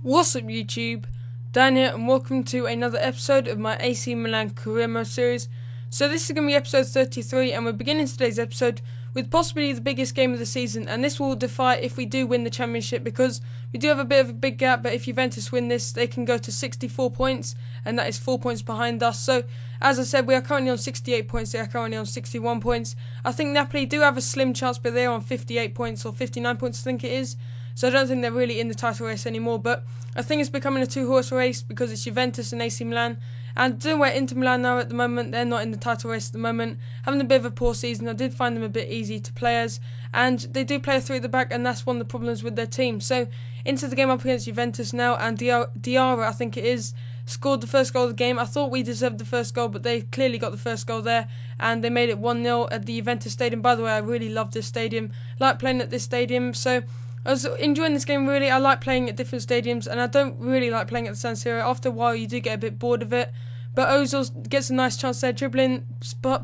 What's up YouTube, Dan here and welcome to another episode of my AC Milan career mode series. So this is going to be episode 33 and we're beginning today's episode with possibly the biggest game of the season, and this will defy if we do win the championship because we do have a bit of a big gap, but if Juventus win this they can go to 64 points and that is 4 points behind us. So as I said, we are currently on 68 points, they are currently on 61 points. I think Napoli do have a slim chance, but they are on 58 points or 59 points I think it is. So I don't think they're really in the title race anymore, but I think it's becoming a two-horse race because it's Juventus and AC Milan. And I don't know where Inter Milan are at the moment. They're not in the title race at the moment, having a bit of a poor season. I did find them a bit easy to play as, and they do play a three at the back, and that's one of the problems with their team. So into the game up against Juventus now, and Diarra, I think it is, scored the first goal of the game. I thought we deserved the first goal, but they clearly got the first goal there, and they made it 1-0 at the Juventus stadium. By the way, I really love this stadium. I like playing at this stadium, so I was enjoying this game really. I like playing at different stadiums, and I don't really like playing at the San Siro. After a while, you do get a bit bored of it. But Ozil gets a nice chance there, dribbling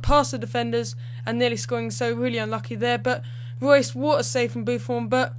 past the defenders and nearly scoring, so really unlucky there. But Royce, what a save from Buffon, but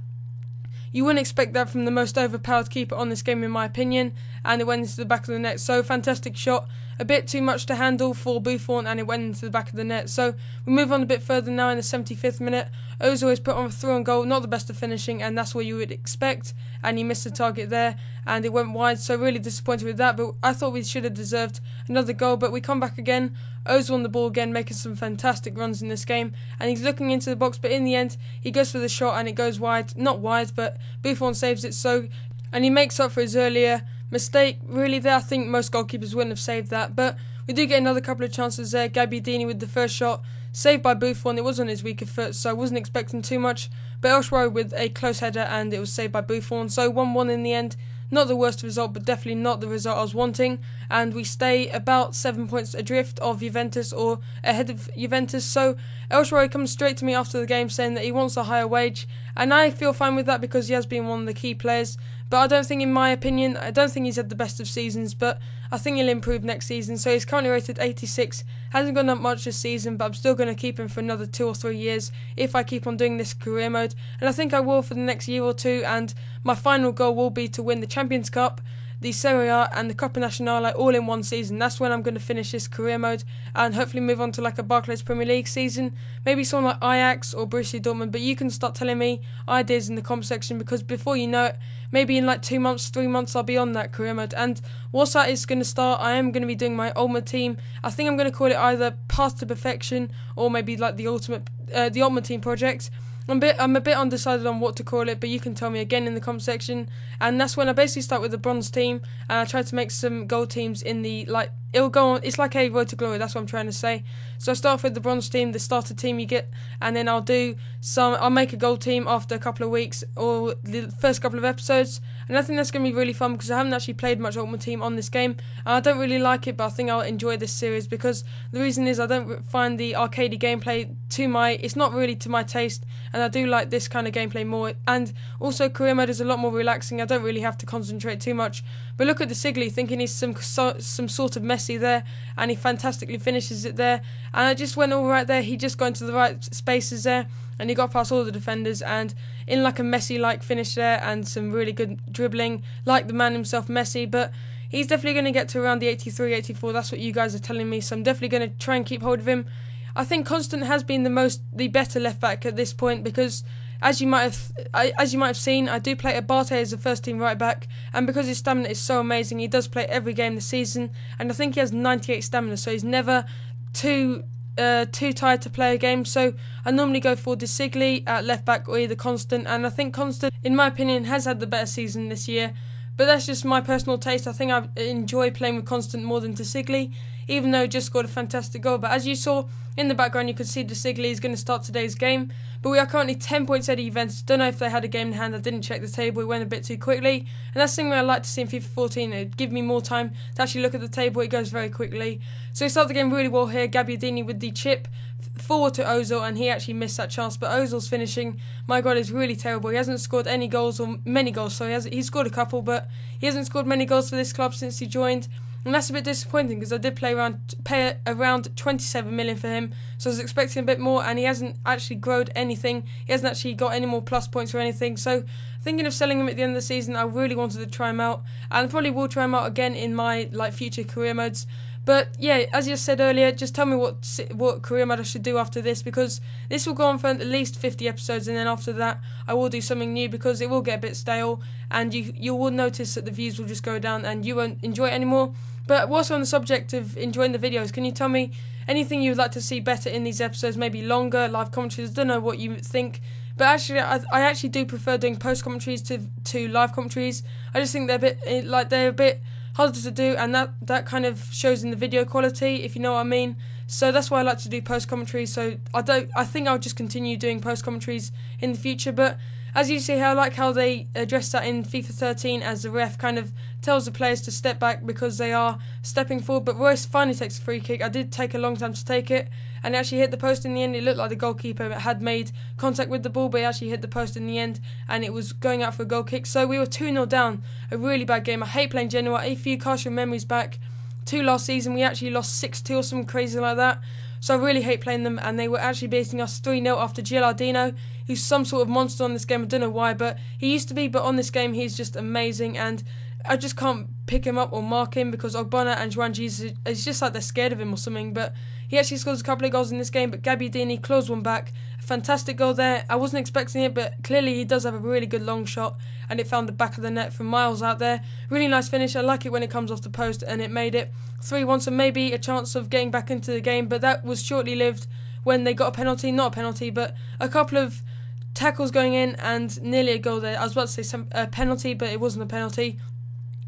you wouldn't expect that from the most overpowered keeper on this game in my opinion, and it went into the back of the net. So fantastic shot, a bit too much to handle for Buffon, and it went into the back of the net. So we move on a bit further now in the 75th minute. Ozil is put on a throw-on goal, not the best of finishing, and that's what you would expect, and he missed the target there and it went wide, so really disappointed with that. But I thought we should have deserved another goal, but we come back again. Ozil on the ball again, making some fantastic runs in this game, and he's looking into the box, but in the end he goes for the shot and it goes wide, not wide, but Buffon saves it, so, and he makes up for his earlier mistake really there. I think most goalkeepers wouldn't have saved that, but we do get another couple of chances there. Gabbiadini with the first shot, saved by Buffon. It was on his weaker foot, so I wasn't expecting too much, but Elsewhere with a close header and it was saved by Buffon, so 1-1 in the end. Not the worst result, but definitely not the result I was wanting, and we stay about 7 points adrift of Juventus, or ahead of Juventus. So Elsewhere comes straight to me after the game saying that he wants a higher wage, and I feel fine with that because he has been one of the key players. But I don't think, in my opinion, I don't think he's had the best of seasons, but I think he'll improve next season. So he's currently rated 86, hasn't gone up much this season, but I'm still going to keep him for another 2 or 3 years if I keep on doing this career mode. And I think I will for the next year or two, and my final goal will be to win the Champions Cup, the Serie A and the Coppa Nazionale all in one season. That's when I'm going to finish this career mode and hopefully move on to like a Barclays Premier League season, maybe someone like Ajax or Borussia Dortmund. But you can start telling me ideas in the comment section, because before you know it, maybe in like 2 months, 3 months, I'll be on that career mode. And once that is going to start, I am going to be doing my Ultimate Team. I think I'm going to call it either Path to Perfection or maybe like the Ultimate Team Project. I'm a bit undecided on what to call it, but you can tell me again in the comment section. And that's when I basically start with the bronze team, and I try to make some gold teams in the, like, it'll go on, it's like a road to glory, that's what I'm trying to say. So I start off with the bronze team, the starter team you get, and then I'll make a gold team after a couple of weeks or the first couple of episodes. And I think that's going to be really fun because I haven't actually played much Ultimate Team on this game, and I don't really like it, but I think I'll enjoy this series because the reason is I don't find the arcadey gameplay it's not really to my taste, and I do like this kind of gameplay more. And also career mode is a lot more relaxing, I don't really have to concentrate too much. But look at the Sigli, thinking he's some sort of Messi there, and he fantastically finishes it there, and it just went all right there. He just got into the right spaces there, and he got past all the defenders, and in like a Messi-like finish there, and some really good dribbling, like the man himself, Messi. But he's definitely going to get to around the 83, 84, that's what you guys are telling me, so I'm definitely going to try and keep hold of him. I think Constant has been the better left-back at this point, because as you might have seen, I do play Abate as a first-team right-back, and because his stamina is so amazing, he does play every game this season, and I think he has 98 stamina, so he's never too tired to play a game. So I normally go for De Sigli at left back or either Constant, and I think Constant, in my opinion, has had the better season this year, but that's just my personal taste. I think I enjoy playing with Constant more than De Sigli, even though he just scored a fantastic goal. But as you saw in the background, you could see De Sigli is going to start today's game, but we are currently 10 points ahead of Juventus. Don't know if they had a game in hand, I didn't check the table, it went a bit too quickly, and that's something I like to see in FIFA 14, it'd give me more time to actually look at the table, it goes very quickly. So we start the game really well here, Gabbiadini with the chip forward to Ozil, and he actually missed that chance, but Ozil's finishing, my god, is really terrible. He hasn't scored any goals, or many goals, so he's scored a couple, but he hasn't scored many goals for this club since he joined. And that's a bit disappointing because I did pay around 27 million for him, so I was expecting a bit more, and he hasn't actually grown anything. He hasn't actually got any more plus points or anything, so I thinking of selling him at the end of the season. I really wanted to try him out, and I probably will try him out again in my future career modes. But yeah, as you said earlier, just tell me what career mode I should do after this, because this will go on for at least 50 episodes, and then after that I will do something new, because it will get a bit stale, and you will notice that the views will just go down and you won't enjoy it anymore. But whilst we're on the subject of enjoying the videos, can you tell me anything you would like to see better in these episodes? Maybe longer live commentaries. I don't know what you think, but actually I actually do prefer doing post commentaries to live commentaries. I just think they're a bit harder to do, and that kind of shows in the video quality, if you know what I mean. So that's why I like to do post commentaries. So I think I'll just continue doing post commentaries in the future. But as you see, I like how they address that in FIFA 13, as the ref kind of tells the players to step back because they are stepping forward. But Royce finally takes a free kick. I did take a long time to take it, and it actually hit the post in the end. It looked like the goalkeeper had made contact with the ball, but it actually hit the post in the end, and it was going out for a goal kick. So we were 2-0 down. A really bad game. I hate playing Genoa. If you cast your memories back to last season, we actually lost 6-2 or something crazy like that. So I really hate playing them, and they were actually beating us 3-0 after Gilardino, who's some sort of monster on this game. I don't know why, but he used to be, but on this game he's just amazing, and I just can't pick him up or mark him because Ogbonna and Juan Jesus, it's just like they're scared of him or something. But he actually scores a couple of goals in this game, but Gabbiadini claws one back. A fantastic goal there. I wasn't expecting it, but clearly he does have a really good long shot, and it found the back of the net from miles out there. Really nice finish. I like it when it comes off the post, and it made it 3-1, so maybe a chance of getting back into the game, but that was shortly lived when they got a penalty. Not a penalty, but a couple of tackles going in and nearly a goal there. I was about to say a penalty, but it wasn't a penalty.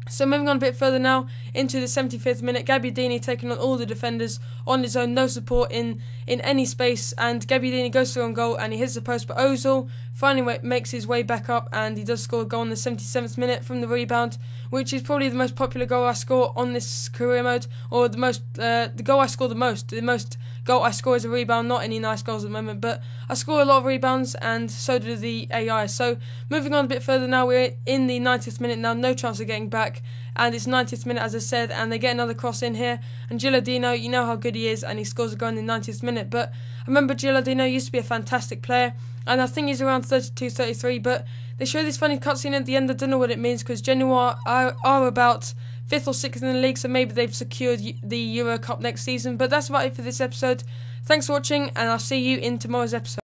So moving on a bit further now into the 75th minute, Gabbiadini taking on all the defenders on his own, no support in any space, and Gabbiadini goes through on goal and he hits the post, but Ozil finally makes his way back up, and he does score a goal in the 77th minute from the rebound, which is probably the most popular goal I score on this career mode, or the goal I score the most. The most goal I score is a rebound, not any nice goals at the moment, but I score a lot of rebounds, and so do the AI. So moving on a bit further now, we're in the 90th minute now, no chance of getting back, and it's 90th minute as I said, and they get another cross in here, and Gilardino, you know how good he is, and he scores a goal in the 90th minute. But I remember Gilardino used to be a fantastic player, and I think he's around 32, 33, but they show this funny cutscene at the end. I don't know what it means, because Genoa are about 5th or 6th in the league, so maybe they've secured the Euro Cup next season. But that's about it for this episode. Thanks for watching, and I'll see you in tomorrow's episode.